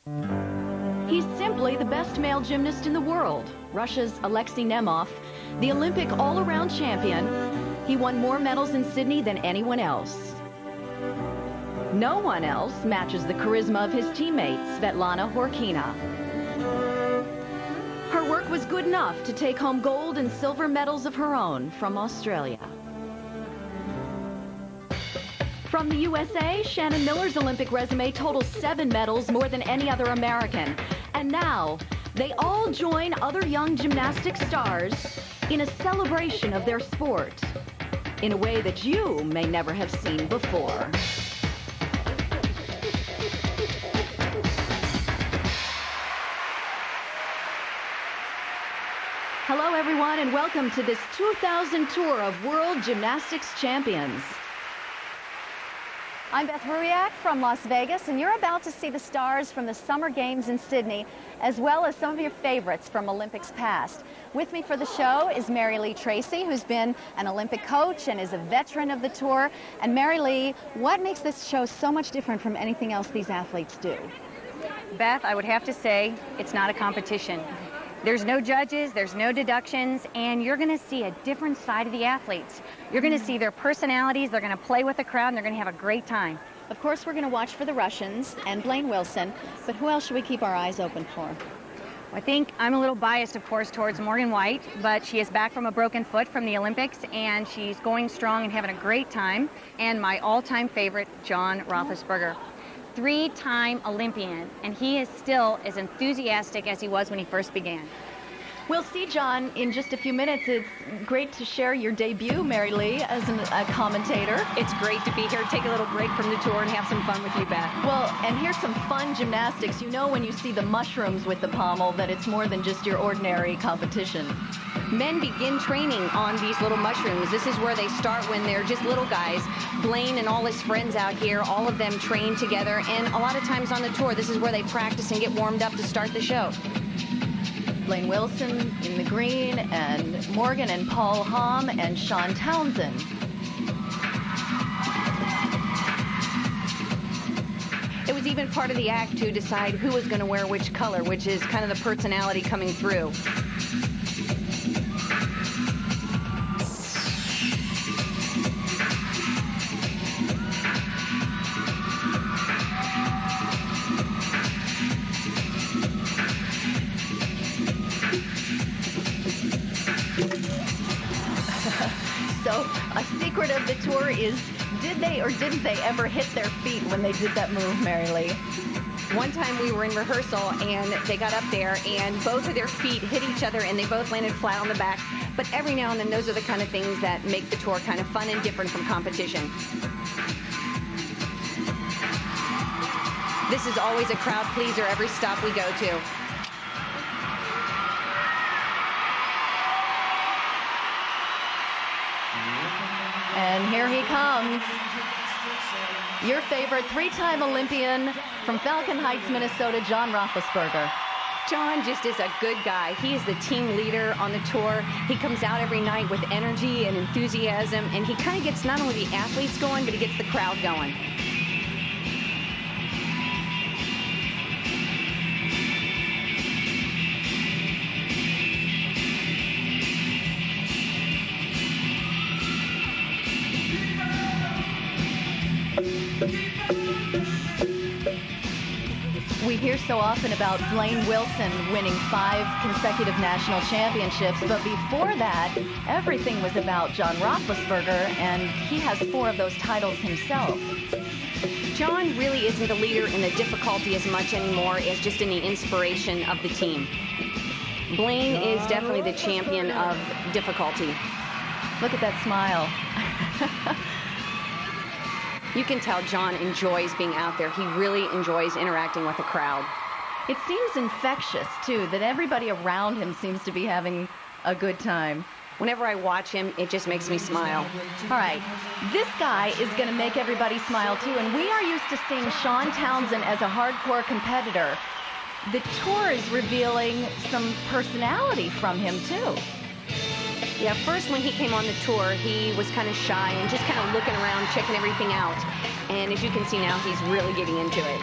He's simply the best male gymnast in the world. Russia's Alexei Nemov, the Olympic all-around champion. He won more medals in Sydney than anyone else. No one else matches the charisma of his teammate, Svetlana Horkina. Her work was good enough to take home gold and silver medals of her own from Australia. From the USA, Shannon Miller's Olympic resume totals 7 medals, more than any other American. And now, they all join other young gymnastics stars in a celebration of their sport in a way that you may never have seen before. Hello, everyone, and welcome to this 2000 tour of World Gymnastics Champions. I'm Beth Ruiak from Las Vegas, and you're about to see the stars from the Summer Games in Sydney, as well as some of your favorites from Olympics past. With me for the show is Mary Lee Tracy, who's been an Olympic coach and is a veteran of the tour. And Mary Lee, what makes this show so much different from anything else these athletes do? Beth, I would have to say it's not a competition. There's no judges, there's no deductions, and you're going to see a different side of the athletes. You're going to see their personalities, they're going to play with the crowd, and they're going to have a great time. Of course, we're going to watch for the Russians and Blaine Wilson, but who else should we keep our eyes open for? I think I'm a little biased, of course, towards Morgan White, but she is back from a broken foot from the Olympics, and she's going strong and having a great time. And my all-time favorite, John Roethlisberger. 3-time Olympian, and he is still as enthusiastic as he was when he first began. We'll see John in just a few minutes. It's great to share your debut, Mary Lee, as a commentator. It's great to be here, take a little break from the tour and have some fun with you, Beth. Well, and here's some fun gymnastics. You know when you see the mushrooms with the pommel that it's more than just your ordinary competition. Men begin training on these little mushrooms. This is where they start when they're just little guys. Blaine and all his friends out here, all of them train together, and a lot of times on the tour, this is where they practice and get warmed up to start the show. Blaine Wilson in the green, and Morgan and Paul Hamm and Sean Townsend. It was even part of the act to decide who was going to wear which color, which is kind of the personality coming through. So a secret of the tour is, did they or didn't they ever hit their feet when they did that move, Mary Lee? One time we were in rehearsal and they got up there and both of their feet hit each other and they both landed flat on the back. But every now and then those are the kind of things that make the tour kind of fun and different from competition. This is always a crowd pleaser every stop we go to. And here he comes. Your favorite 3-time Olympian from Falcon Heights, Minnesota, John Roethlisberger. John just is a good guy. He is the team leader on the tour. He comes out every night with energy and enthusiasm, and he kind of gets not only the athletes going, but he gets the crowd going. We hear so often about Blaine Wilson winning 5 consecutive national championships, but before that, everything was about John Roethlisberger, and he has 4 of those titles himself. John really isn't a leader in the difficulty as much anymore as just in the inspiration of the team. Blaine is definitely the champion of difficulty. Look at that smile. You can tell John enjoys being out there. He really enjoys interacting with the crowd. It seems infectious, too, that everybody around him seems to be having a good time. Whenever I watch him, it just makes me smile. All right, this guy is going to make everybody smile, too, and we are used to seeing Sean Townsend as a hardcore competitor. The tour is revealing some personality from him, too. Yeah, first when he came on the tour, he was kind of shy and just kind of looking around, checking everything out. And as you can see now, he's really getting into it.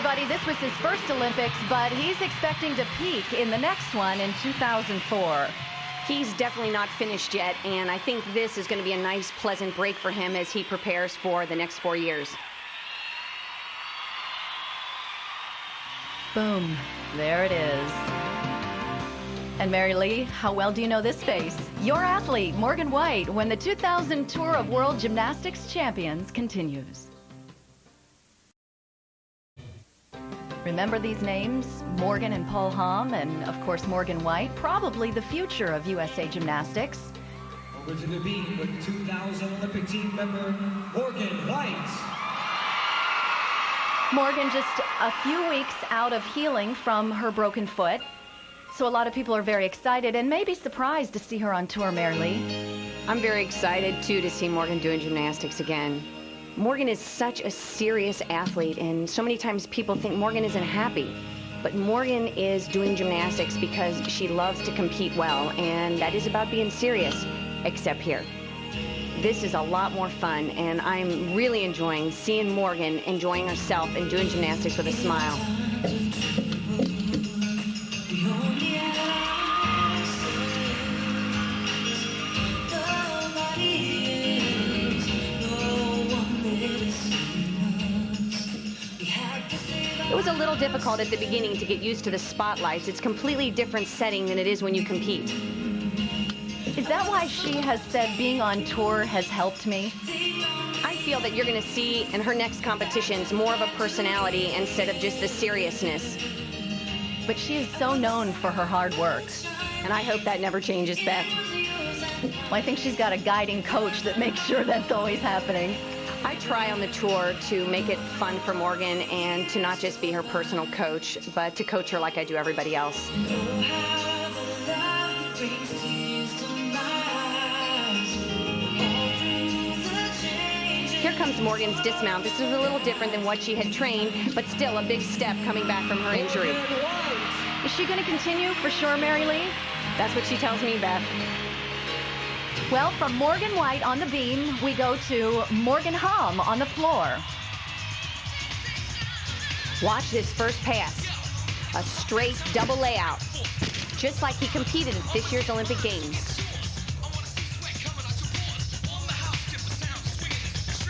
everybody. This was his first Olympics, but he's expecting to peak in the next one in 2004. He's definitely not finished yet, and I think this is going to be a nice, pleasant break for him as he prepares for the next 4 years. Boom. There it is. And Mary Lee, how well do you know this face? Your athlete, Morgan White, when the 2000 Tour of World Gymnastics Champions continues. Remember these names? Morgan and Paul Hamm, and of course Morgan White, probably the future of USA Gymnastics. Over to the beat with 2000 Olympic team member Morgan White. Morgan just a few weeks out of healing from her broken foot. So a lot of people are very excited and maybe surprised to see her on tour, Mary Lee. I'm very excited, too, to see Morgan doing gymnastics again. Morgan is such a serious athlete, and so many times people think Morgan isn't happy. But Morgan is doing gymnastics because she loves to compete well, and that is about being serious, except here. This is a lot more fun, and I'm really enjoying seeing Morgan enjoying herself and doing gymnastics with a smile. It was a little difficult at the beginning to get used to the spotlights. It's a completely different setting than it is when you compete. Is that why she has said being on tour has helped me? I feel that you're going to see in her next competitions more of a personality instead of just the seriousness. But she is so known for her hard work. And I hope that never changes, Beth. Well, I think she's got a guiding coach that makes sure that's always happening. I try on the tour to make it fun for Morgan and to not just be her personal coach, but to coach her like I do everybody else. Here comes Morgan's dismount. This is a little different than what she had trained, but still a big step coming back from her injury. Is she going to continue for sure, Mary Lee? That's what she tells me, Beth. Well, from Morgan White on the beam, we go to Morgan Hamm on the floor. Watch this first pass. A straight double layout, just like he competed at this year's Olympic Games.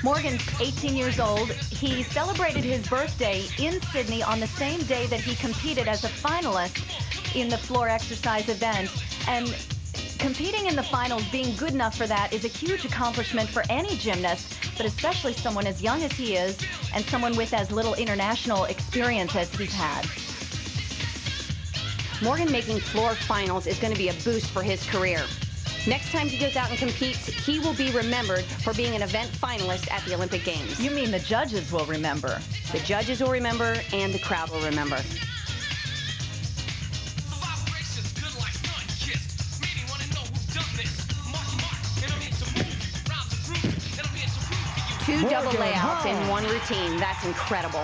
Morgan's 18 years old. He celebrated his birthday in Sydney on the same day that he competed as a finalist in the floor exercise event. And competing in the finals, being good enough for that, is a huge accomplishment for any gymnast, but especially someone as young as he is and someone with as little international experience as he's had. Morgan making floor finals is going to be a boost for his career. Next time he goes out and competes, he will be remembered for being an event finalist at the Olympic Games. You mean the judges will remember? The judges will remember, and the crowd will remember. Two double layouts in one routine. That's incredible.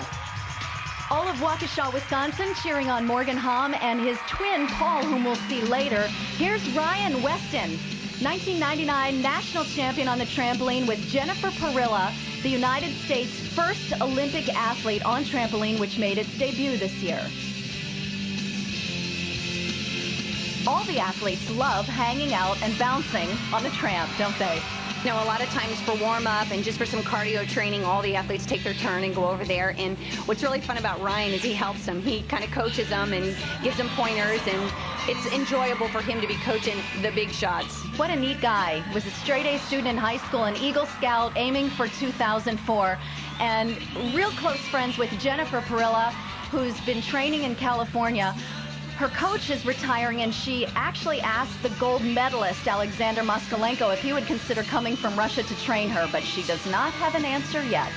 All of Waukesha, Wisconsin cheering on Morgan Hamm and his twin, Paul, whom we'll see later. Here's Ryan Weston, 1999 national champion on the trampoline with Jennifer Perilla, the United States' first Olympic athlete on trampoline, which made its debut this year. All the athletes love hanging out and bouncing on the tramp, don't they? Now, a lot of times for warm-up and just for some cardio training, all the athletes take their turn and go over there. And what's really fun about Ryan is he helps them. He kind of coaches them and gives them pointers, and it's enjoyable for him to be coaching the big shots. What a neat guy. Was a straight-A student in high school, an Eagle Scout, aiming for 2004, and real close friends with Jennifer Perilla, who's been training in California. Her coach is retiring, and she actually asked the gold medalist, Alexander Moskalenko, if he would consider coming from Russia to train her, but she does not have an answer yet.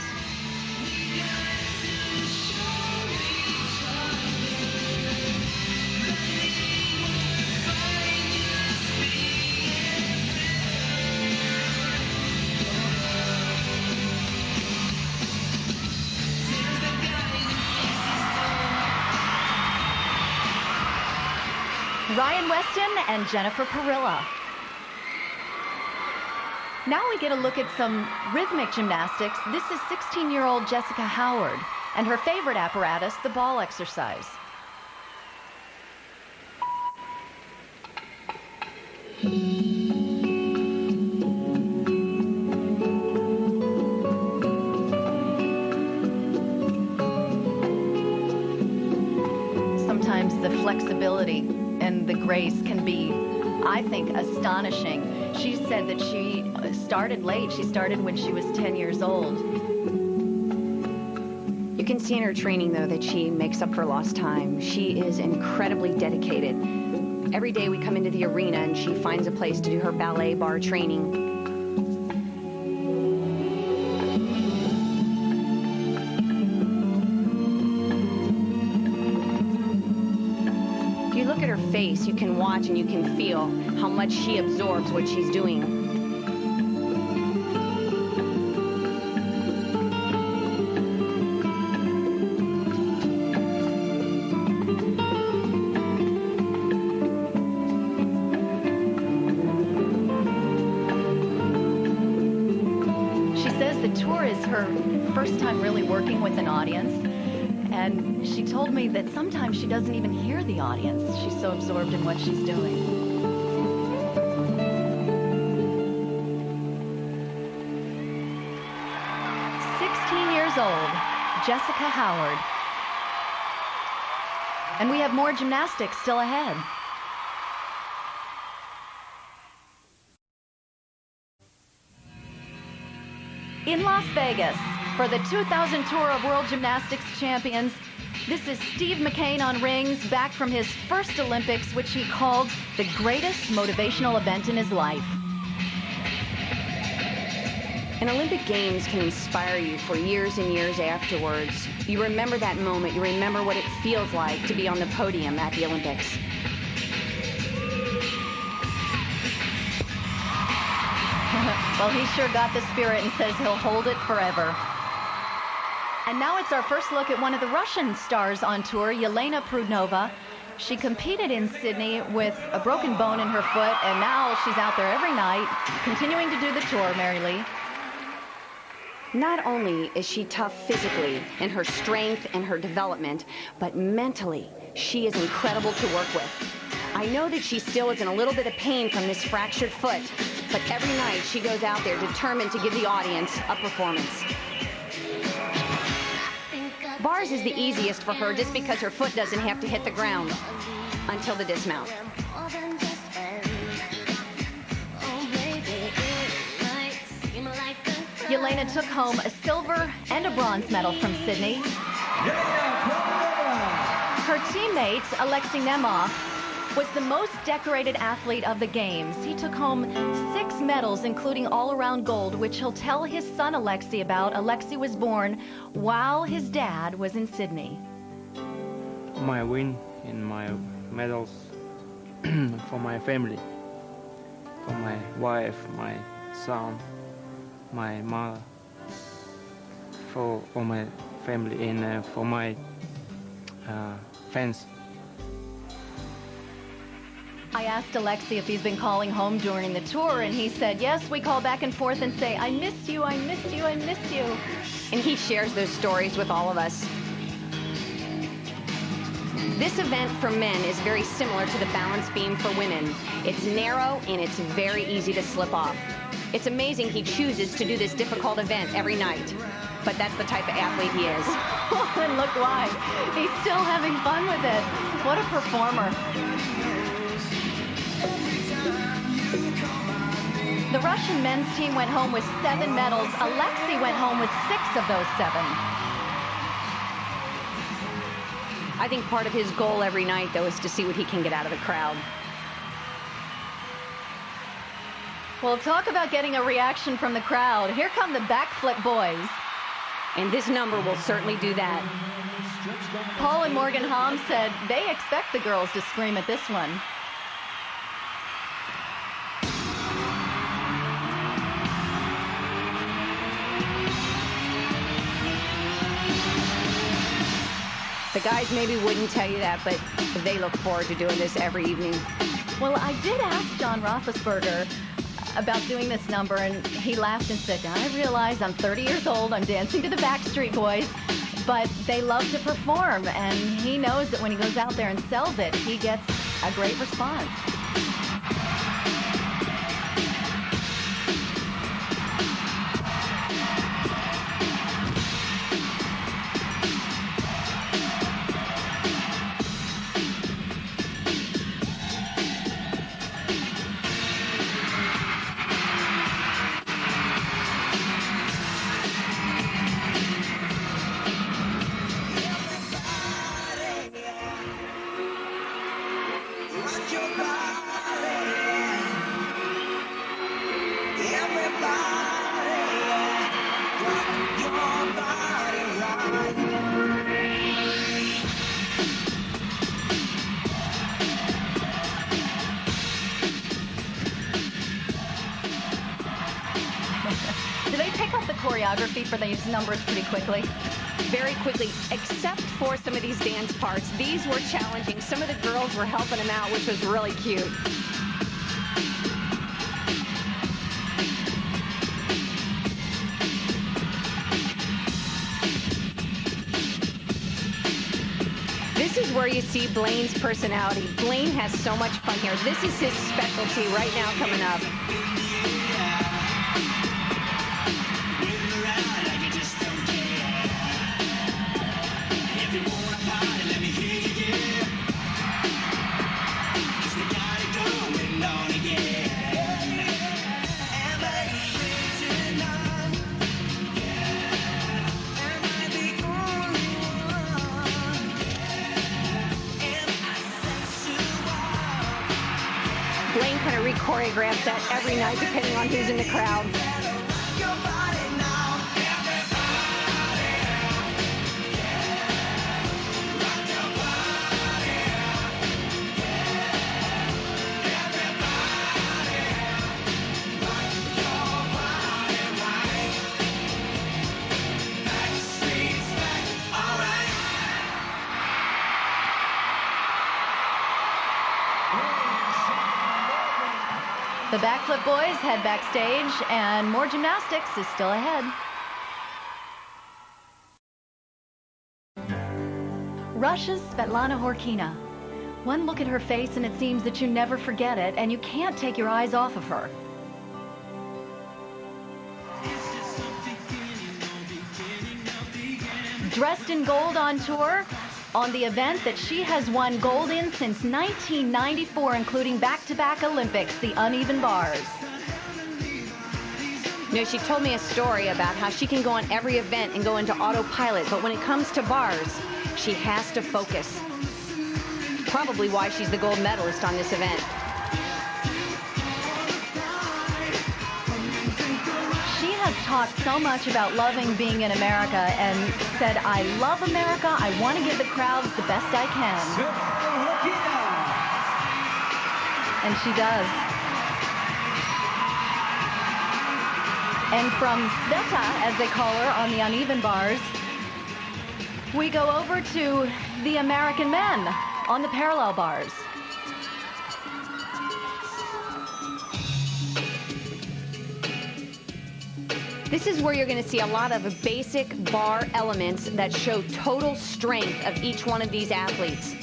Ryan Weston and Jennifer Perilla. Now we get a look at some rhythmic gymnastics. This is 16-year-old Jessica Howard. and her favorite apparatus, the ball exercise. Sometimes the flexibility and the grace can be, I think, astonishing. She said that she started late. She started when she was 10 years old. You can see in her training, though, that she makes up for lost time. She is incredibly dedicated. Every day we come into the arena and she finds a place to do her ballet bar training. If you look at her face, you can watch and you can feel how much she absorbs what she's doing. The tour is her first time really working with an audience, and she told me that sometimes she doesn't even hear the audience. She's so absorbed in what she's doing. Years old, Jessica Howard. And we have more gymnastics still ahead. In Las Vegas, for the 2000 Tour of World Gymnastics Champions, this is Steve McCain on rings, back from his first Olympics, which he called the greatest motivational event in his life. An Olympic Games can inspire you for years and years afterwards. You remember that moment. You remember what it feels like to be on the podium at the Olympics. Well, he sure got the spirit and says he'll hold it forever. And now it's our first look at one of the Russian stars on tour, Yelena Prudnova. She competed in Sydney with a broken bone in her foot, and now she's out there every night, continuing to do the tour, Mary Lee. Not only is she tough physically in her strength and her development, but mentally, she is incredible to work with. I know that she still is in a little bit of pain from this fractured foot, but every night she goes out there determined to give the audience a performance. Bars is the easiest for her just because her foot doesn't have to hit the ground until the dismount. Yelena took home a silver and a bronze medal from Sydney. Her teammate, Alexei Nemov, was the most decorated athlete of the Games. He took home 6 medals, including all-around gold, which he'll tell his son Alexei about. Alexei was born while his dad was in Sydney. My win in my medals for my family, for my wife, my son, my mother, for all my family, and for my fans. I asked Alexei if he's been calling home during the tour, and he said, yes, we call back and forth and say, I miss you, I miss you, I miss you. And he shares those stories with all of us. This event for men is very similar to the balance beam for women. It's narrow and it's very easy to slip off. It's amazing he chooses to do this difficult event every night, but that's the type of athlete he is. And look why. He's still having fun with it. What a performer. The Russian men's team went home with 7 medals. Alexei went home with 6 of those 7. I think part of his goal every night, though, is to see what he can get out of the crowd. Well, talk about getting a reaction from the crowd. Here come the backflip boys. And this number will certainly do that. Paul and Morgan Hamm said they expect the girls to scream at this one. The guys maybe wouldn't tell you that, but they look forward to doing this every evening. Well, I did ask John Roethlisberger about doing this number, and he laughed and said, I realize I'm 30 years old, I'm dancing to the Backstreet Boys, but they love to perform, and he knows that when he goes out there and sells it, he gets a great response. Do they pick up the choreography for these numbers pretty quickly? Very quickly, except for some of these dance parts. These were challenging. Some of the girls were helping them out, which was really cute. This is where you see Blaine's personality. Blaine has so much fun here. This is his specialty right now coming up. Blaine kind of re-choreographs that every night depending on who's in the crowd. The Backflip Boys head backstage, and more gymnastics is still ahead. Russia's Svetlana Horkina. One look at her face and it seems that you never forget it, and you can't take your eyes off of her. Dressed in gold on tour, on the event that she has won gold in since 1994, including back-to-back Olympics, the uneven bars. You know, she told me a story about how she can go on every event and go into autopilot, but when it comes to bars, she has to focus. Probably why she's the gold medalist on this event. She has talked so much about loving being in America and said, I love America, I want to give the crowds the best I can. And she does. And from Sveta, as they call her on the uneven bars, we go over to the American men on the parallel bars. This is where you're going to see a lot of basic bar elements that show total strength of each one of these athletes.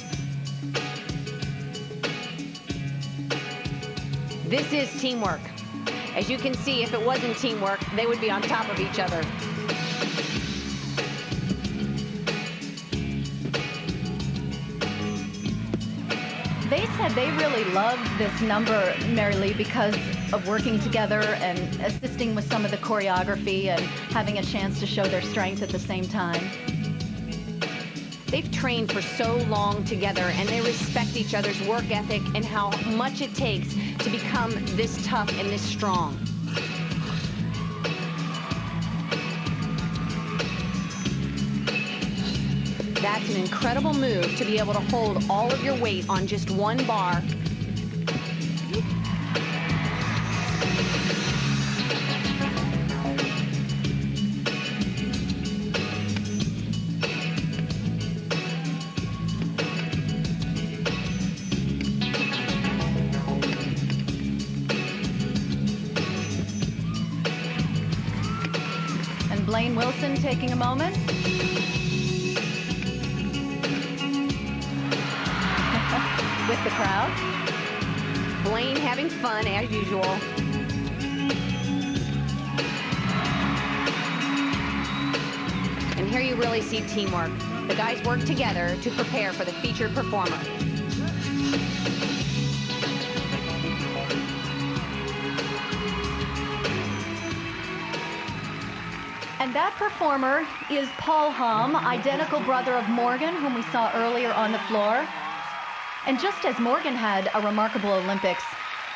This is teamwork. As you can see, if it wasn't teamwork, they would be on top of each other. They said they really loved this number, Mary Lee, because of working together and assisting with some of the choreography and having a chance to show their strength at the same time. They've trained for so long together, and they respect each other's work ethic and how much it takes to become this tough and this strong. That's an incredible move to be able to hold all of your weight on just one bar. And Blaine Wilson taking a moment. with the crowd. Blaine having fun as usual. And here you really see teamwork. The guys work together to prepare for the featured performer. And that performer is Paul Hum, identical brother of Morgan, whom we saw earlier on the floor. And just as Morgan had a remarkable Olympics,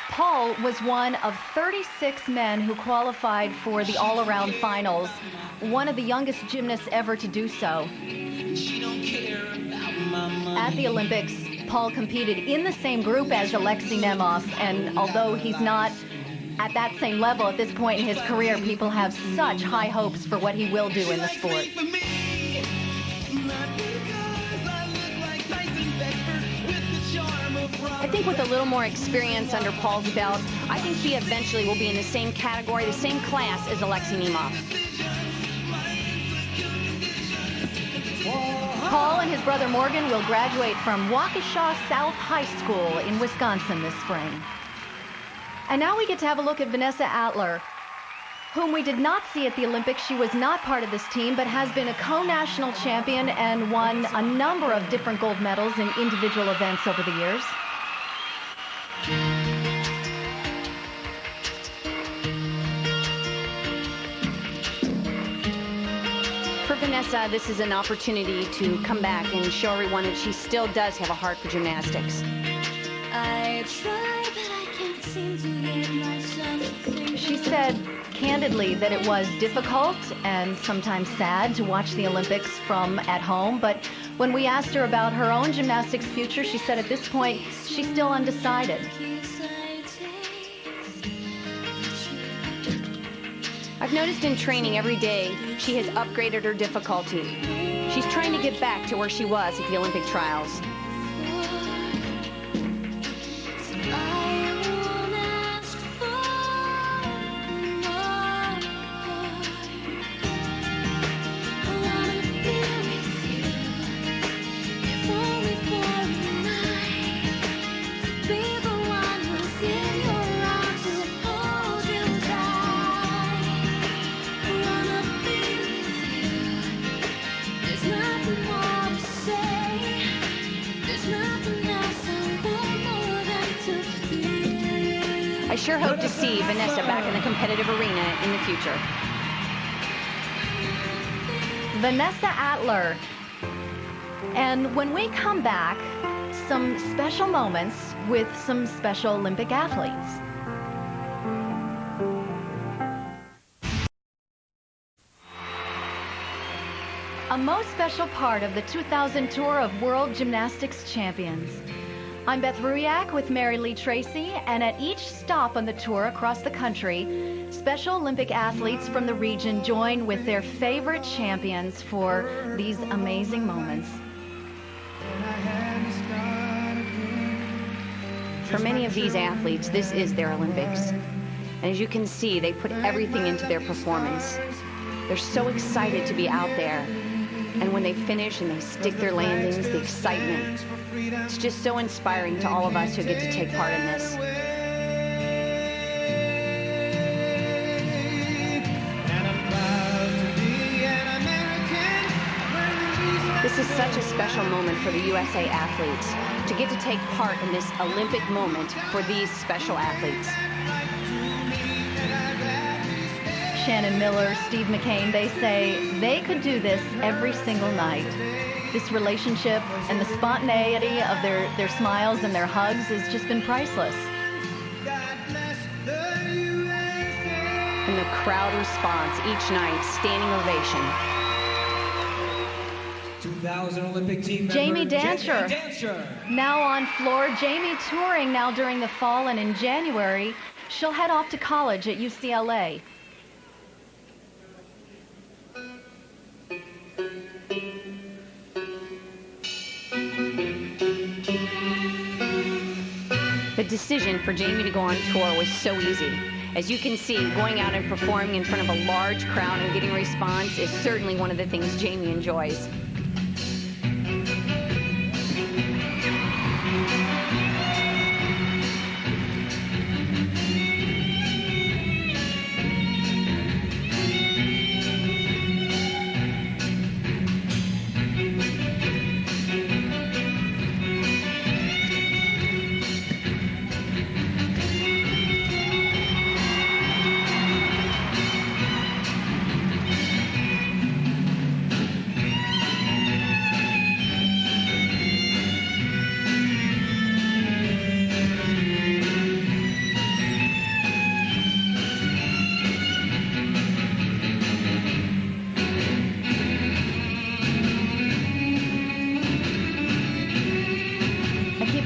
Paul was one of 36 men who qualified for the all-around finals, one of the youngest gymnasts ever to do so. At the Olympics, Paul competed in the same group as Alexei Nemov, and although he's not at that same level at this point in his career, people have such high hopes for what he will do in the sport. I think with a little more experience under Paul's belt, I think he eventually will be in the same category, the same class as Alexei Nemov. Paul and his brother Morgan will graduate from Waukesha South High School in Wisconsin this spring. And now we get to have a look at Vanessa Atler, whom we did not see at the Olympics. She was not part of this team, but has been a co-national champion and won a number of different gold medals in individual events over the years. For Vanessa, this is an opportunity to come back and show everyone that she still does have a heart for gymnastics. I try, but I can't seem to get myself to think. She said candidly that it was difficult and sometimes sad to watch the Olympics from at home, but when we asked her about her own gymnastics future, she said at this point she's still undecided. I've noticed in training every day she has upgraded her difficulty. She's trying to get back to where she was at the Olympic trials. I sure hope to see Vanessa back in the competitive arena in the future. Vanessa Atler. And when we come back, some special moments with some special Olympic athletes. A most special part of the 2000 tour of World Gymnastics Champions. I'm Beth Ruyak with Mary Lee Tracy, and at each stop on the tour across the country, Special Olympic athletes from the region join with their favorite champions for these amazing moments. For many of these athletes, this is their Olympics. And as you can see, they put everything into their performance. They're so excited to be out there. And when they finish and they stick their landings, the excitement, it's just so inspiring to all of us who get to take part in this. This is such a special moment for the USA athletes to get to take part in this Olympic moment for these special athletes. Shannon Miller, Steve McCain, they say they could do this every single night. This relationship and the spontaneity of their smiles and their hugs has just been priceless. And the crowd response each night, standing ovation. 2000 Olympic team member Jamie Dancher. Jamie Dancher. Now on floor, Jamie touring now during the fall, and in January, she'll head off to college at UCLA. The decision for Jamie to go on tour was so easy. As you can see, going out and performing in front of a large crowd and getting a response is certainly one of the things Jamie enjoys.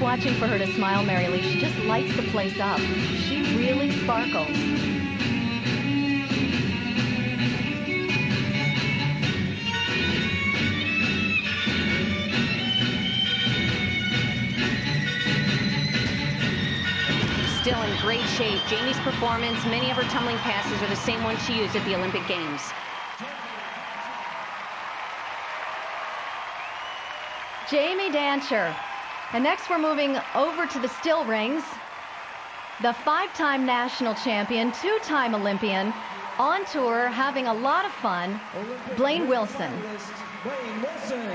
watching for her to smile, Mary Lee. She just lights the place up. She really sparkles. Still in great shape. Jamie's performance, many of her tumbling passes are the same ones she used at the Olympic Games. Jamie Dancher. And next we're moving over to the still rings. The 5-time national champion, 2-time Olympian, on tour, having a lot of fun, Blaine Wilson. Blaine Wilson.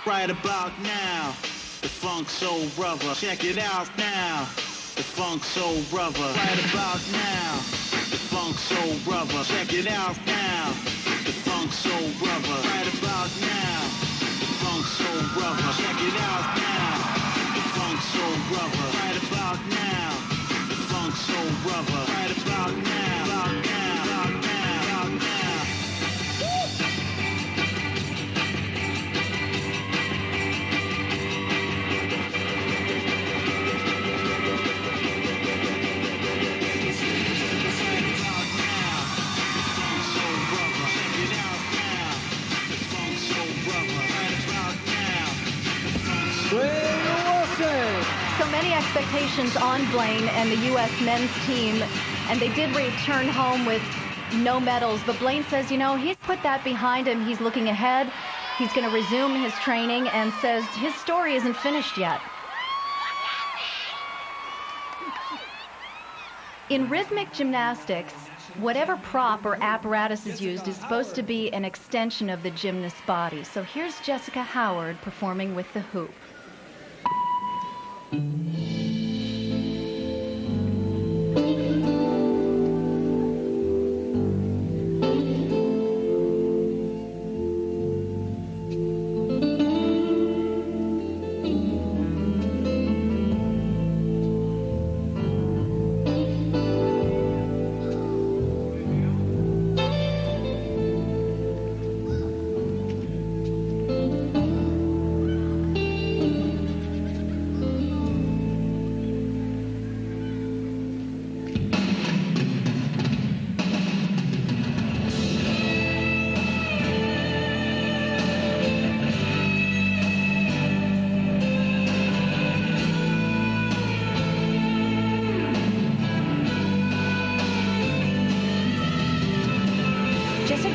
Right about now, the Funk Soul Brother. Check it out now, the Funk Soul Brother. Right about now, the Funk Soul Brother. Check it out now, the Funk Soul Brother. Right about now, the Funk Soul Brother. Check it out now, the Funk Soul Brother. Right about now, the Funk Soul Brother. Right about now, about now, about now, about now. So many expectations on Blaine and the U.S. men's team, and they did return home with no medals. But Blaine says, you know, he's put that behind him. He's looking ahead. He's going to resume his training and says his story isn't finished yet. In rhythmic gymnastics, whatever prop or apparatus is used is supposed to be an extension of the gymnast's body. So here's Jessica Howard performing with the hoop.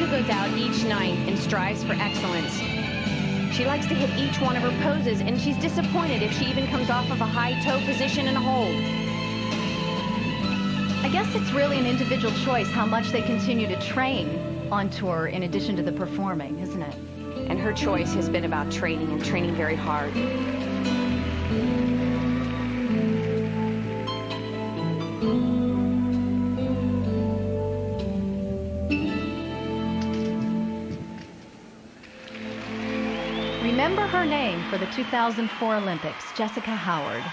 Goes out each night and strives for excellence. She likes to hit each one of her poses, and she's disappointed if she even comes off of a high toe position and hold. I guess it's really an individual choice how much they continue to train on tour in addition to the performing, isn't it? And her choice has been about training and training very hard. Remember her name for the 2004 Olympics, Jessica Howard.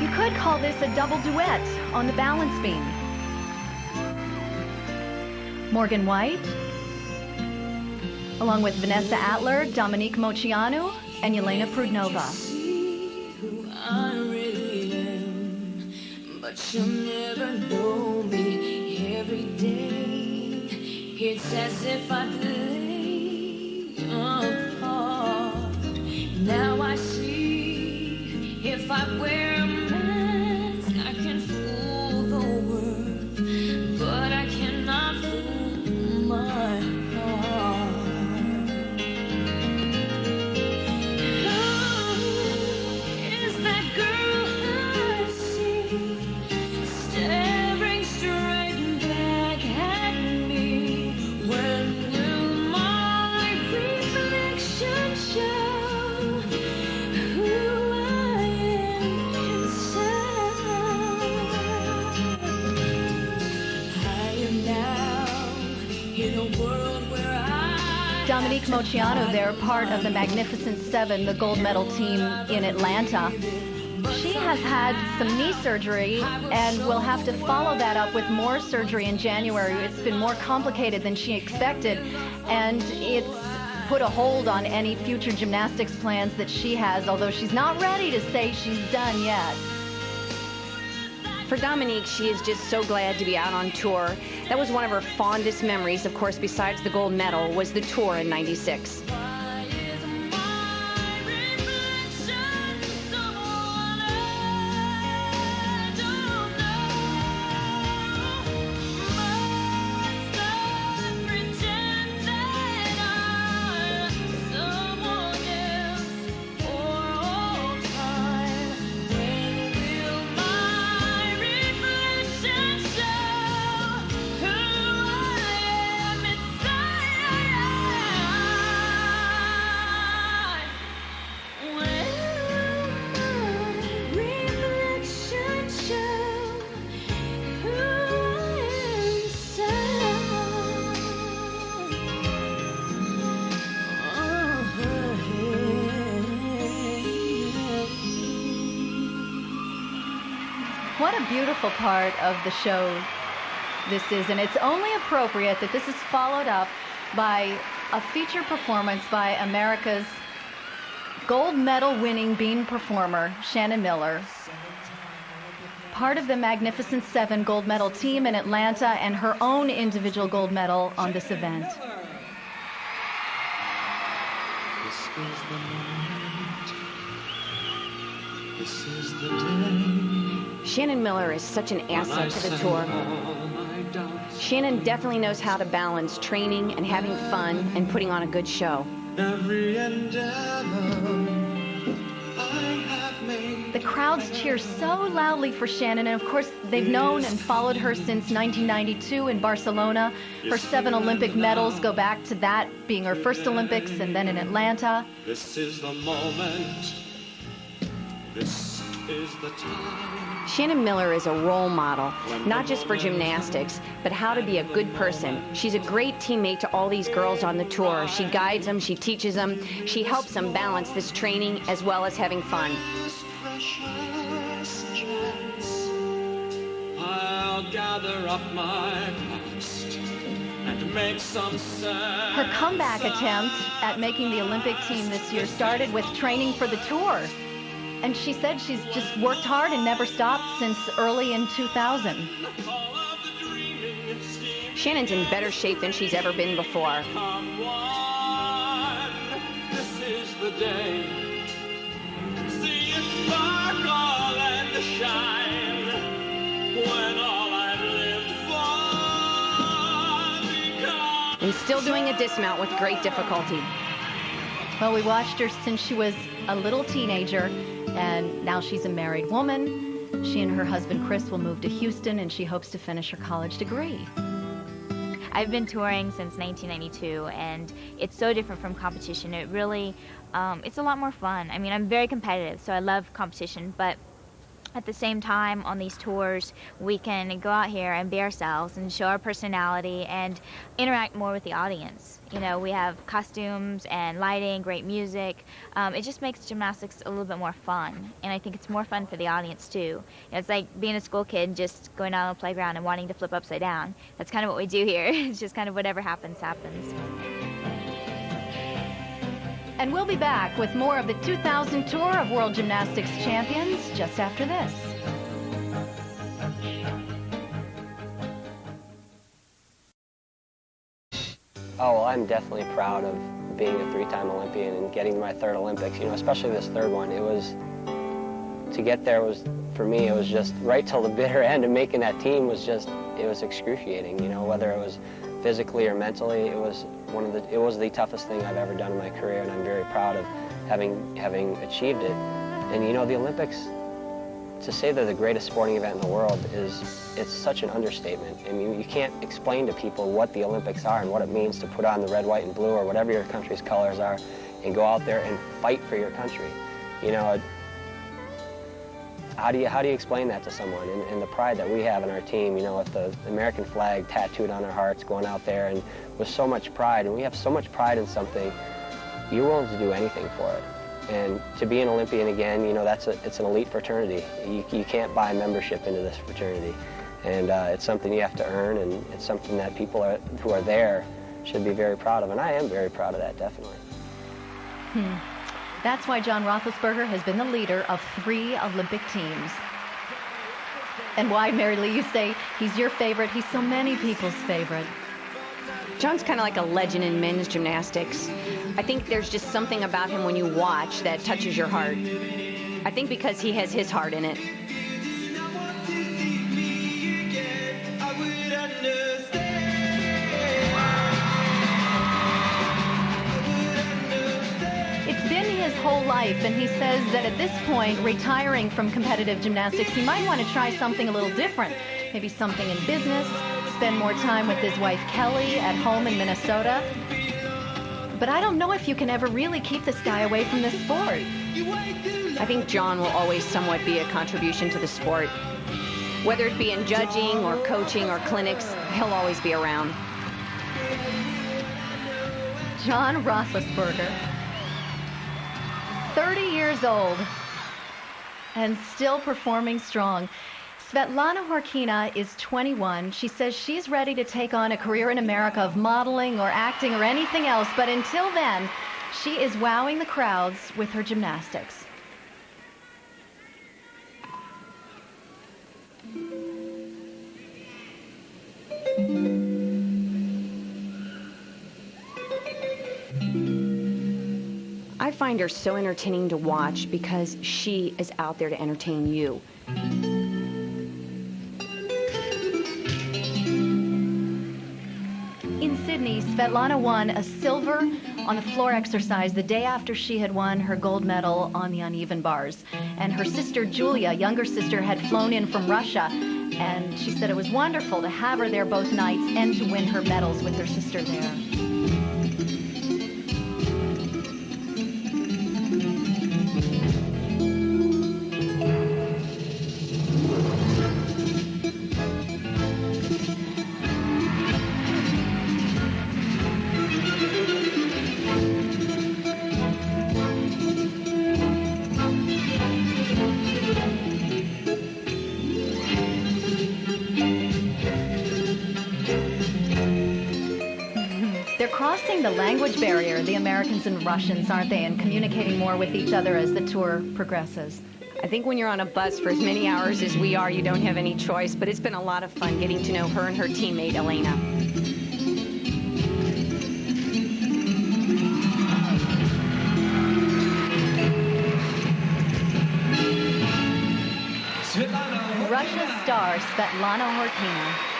You could call this a double duet on the balance beam. Morgan White, along with Vanessa Atler, Dominique Moceanu, and Yelena Prudnova. Who I really am, but you'll never know me every day. It's as if I play apart. Now I see if I wear a mask, I can fool the world, but I cannot fool my heart. Is that girl I see staring straight back at me? When will my reflection show who I am inside? I am now in a world where I Dominique Moceanu, they're part of the Magnificent Seven, the gold medal team in Atlanta. She had has had some knee surgery and will have to follow that up with more surgery in January. It's been more complicated than she expected, and it's put a hold on any future gymnastics plans that she has, although she's not ready to say she's done yet. For Dominique, she is just so glad to be out on tour. That was one of her fondest memories, of course, besides the gold medal, was the tour in '96. What a beautiful part of the show this is, and it's only appropriate that this is followed up by a feature performance by America's gold medal winning bean performer, Shannon Miller, part of the Magnificent Seven gold medal team in Atlanta, and her own individual gold medal on this event. This is the moment. This is the day. Shannon Miller is such an asset to the tour. Shannon definitely knows how to balance training and having fun and putting on a good show. Every endeavor I have made. The crowds cheer so loudly for Shannon, and of course they've known and followed her since 1992 in Barcelona. Her 7 Olympic medals go back to that being her first Olympics, and then in Atlanta. This is the moment. This is the time. Shannon Miller is a role model, not just for gymnastics, but how to be a good person. She's a great teammate to all these girls on the tour. She guides them, she teaches them, she helps them balance this training as well as having fun. I'll gather up my past and make some sense. Her comeback attempt at making the Olympic team this year started with training for the tour. And she said she's just worked hard and never stopped since early in 2000. Shannon's in better shape than she's ever been before. Come on, this is the day. See it sparkle and shine when all I've lived for becomes. And still doing a dismount with great difficulty. Well, we watched her since she was a little teenager, and now she's a married woman. She and her husband Chris will move to Houston, and she hopes to finish her college degree. I've been touring since 1992, and it's so different from competition. It really, it's a lot more fun. I mean, I'm very competitive, so I love competition, but at the same time, on these tours, we can go out here and be ourselves and show our personality and interact more with the audience. You know, we have costumes and lighting, great music. It just makes gymnastics a little bit more fun, and I think it's more fun for the audience too. You know, it's like being a school kid, just going out on the playground and wanting to flip upside down. That's kind of what we do here. It's just kind of whatever happens, happens. And we'll be back with more of the 2000 Tour of World Gymnastics Champions just after this. Oh, well, I'm definitely proud of being a 3-time Olympian and getting my 3rd Olympics, you know, especially this 3rd one. It was, to get there was, for me, it was just right till the bitter end, and making that team was just, it was excruciating, you know, whether it was physically or mentally. It was it was the toughest thing I've ever done in my career, and I'm very proud of having achieved it. And you know, the Olympics, to say they're the greatest sporting event in the world it's such an understatement. I mean, you can't explain to people what the Olympics are and what it means to put on the red, white, and blue, or whatever your country's colors are, and go out there and fight for your country. You know, how do you explain that to someone? And the pride that we have in our team, you know, with the American flag tattooed on our hearts, going out there and with so much pride, and we have so much pride in something, you're willing to do anything for it. And to be an Olympian again, you know, it's an elite fraternity. You can't buy membership into this fraternity. And it's something you have to earn, and it's something that people who are there should be very proud of. And I am very proud of that, definitely. That's why John Roethlisberger has been the leader of 3 Olympic teams. And why, Mary Lee, you say he's your favorite? He's so many people's favorite. John's kind of like a legend in men's gymnastics. I think there's just something about him when you watch that touches your heart. I think because he has his heart in it. It's been his whole life, and he says that at this point, retiring from competitive gymnastics, he might want to try something a little different. Maybe something in business, spend more time with his wife Kelly at home in Minnesota. But I don't know if you can ever really keep this guy away from this sport. I think John will always somewhat be a contribution to the sport. Whether it be in judging or coaching or clinics, he'll always be around. John Roethlisberger, 30 years old and still performing strong. Svetlana Horkina is 21. She says she's ready to take on a career in America of modeling or acting or anything else, but until then, she is wowing the crowds with her gymnastics. I find her so entertaining to watch because she is out there to entertain you. In Sydney, Svetlana won a silver on the floor exercise the day after she had won her gold medal on the uneven bars. And her sister Julia, younger sister, had flown in from Russia, and she said it was wonderful to have her there both nights and to win her medals with her sister there. They're crossing the language barrier, the Americans and Russians, aren't they, and communicating more with each other as the tour progresses. I think when you're on a bus for as many hours as we are, you don't have any choice, but it's been a lot of fun getting to know her and her teammate, Elena. Russia's star, Svetlana Horkina.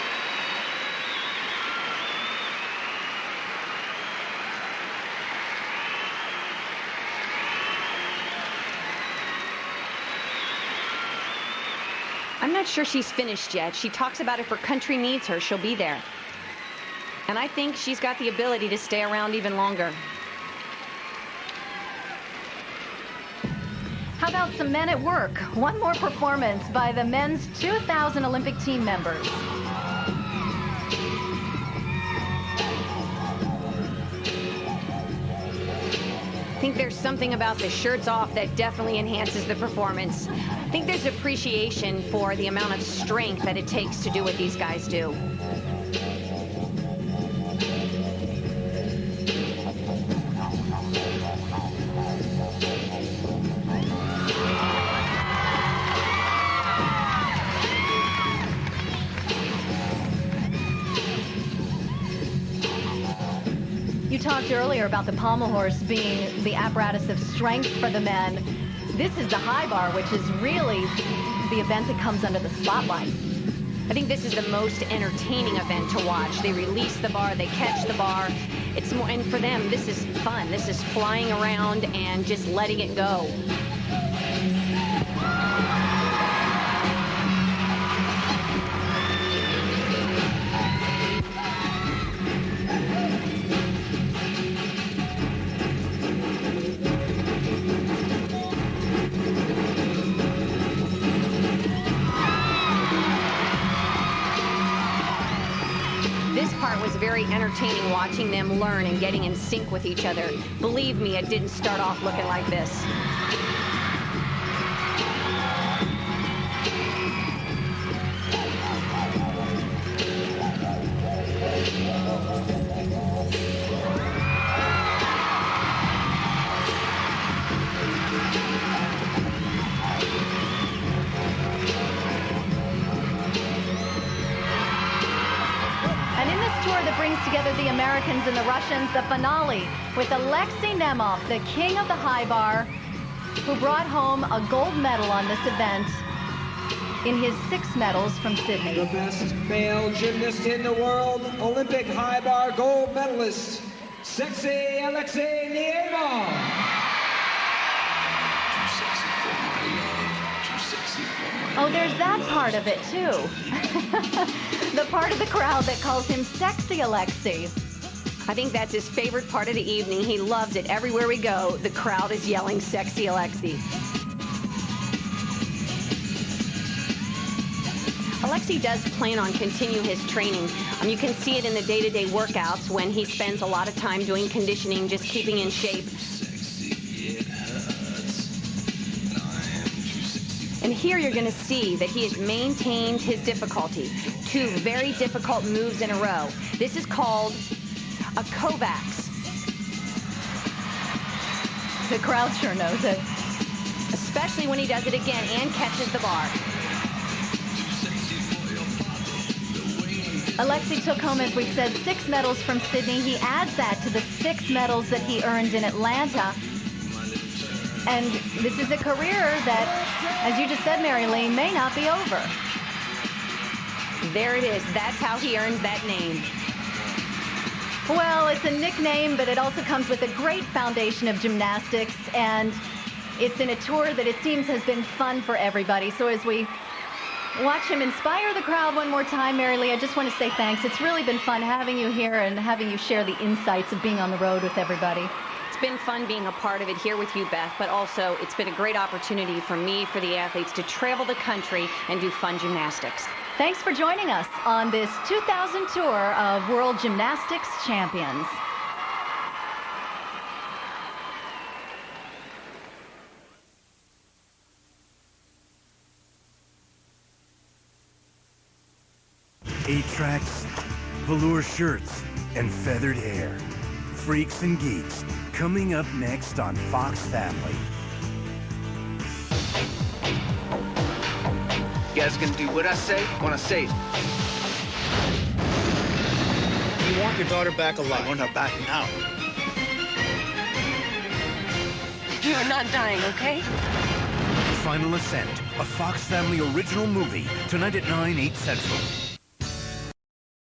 I'm not sure she's finished yet. She talks about if her country needs her, she'll be there. And I think she's got the ability to stay around even longer. How about some men at work? One more performance by the men's 2000 Olympic team members. I think there's something about the shirts off that definitely enhances the performance. I think there's appreciation for the amount of strength that it takes to do what these guys do. You talked earlier about the pommel horse being the apparatus of strength for the men. This is the high bar, which is really the event that comes under the spotlight. I think this is the most entertaining event to watch. They release the bar, they catch the bar. It's more, and for them, this is fun. This is flying around and just letting it go. This part was very entertaining, watching them learn and getting in sync with each other. Believe me, it didn't start off looking like this. That brings together the Americans and the Russians, the finale with Alexei Nemov, the king of the high bar, who brought home a gold medal on this event in his 6 medals from Sydney. The best male gymnast in the world, Olympic high bar gold medalist, sexy Alexei Nemov. Oh, there's that part of it, too. The part of the crowd that calls him sexy Alexei. I think that's his favorite part of the evening. He loves it. Everywhere we go, the crowd is yelling sexy Alexei. Alexei does plan on continuing his training. You can see it in the day-to-day workouts when he spends a lot of time doing conditioning, just keeping in shape. And here you're going to see that he has maintained his difficulty. 2 very difficult moves in a row. This is called a Kovacs. The crowd sure knows it. Especially when he does it again and catches the bar. Alexei took home, as we said, 6 medals from Sydney. He adds that to the 6 medals that he earned in Atlanta. And this is a career that, as you just said, Mary Lee, may not be over. There it is. That's how he earns that name. Well, it's a nickname, but it also comes with a great foundation of gymnastics, and it's in a tour that it seems has been fun for everybody. So as we watch him inspire the crowd one more time, Mary Lee, I just want to say thanks. It's really been fun having you here and having you share the insights of being on the road with everybody. It's been fun being a part of it here with you, Beth, but also it's been a great opportunity for me, for the athletes, to travel the country and do fun gymnastics. Thanks for joining us on this 2000 tour of World Gymnastics Champions. Eight-tracks, velour shirts, and feathered hair. Freaks and geeks, coming up next on Fox Family. You guys gonna do what I say when I say it? You want your daughter back alive. I want her back now. You're not dying, okay? Final Ascent, a Fox Family original movie, tonight at 9, 8 Central.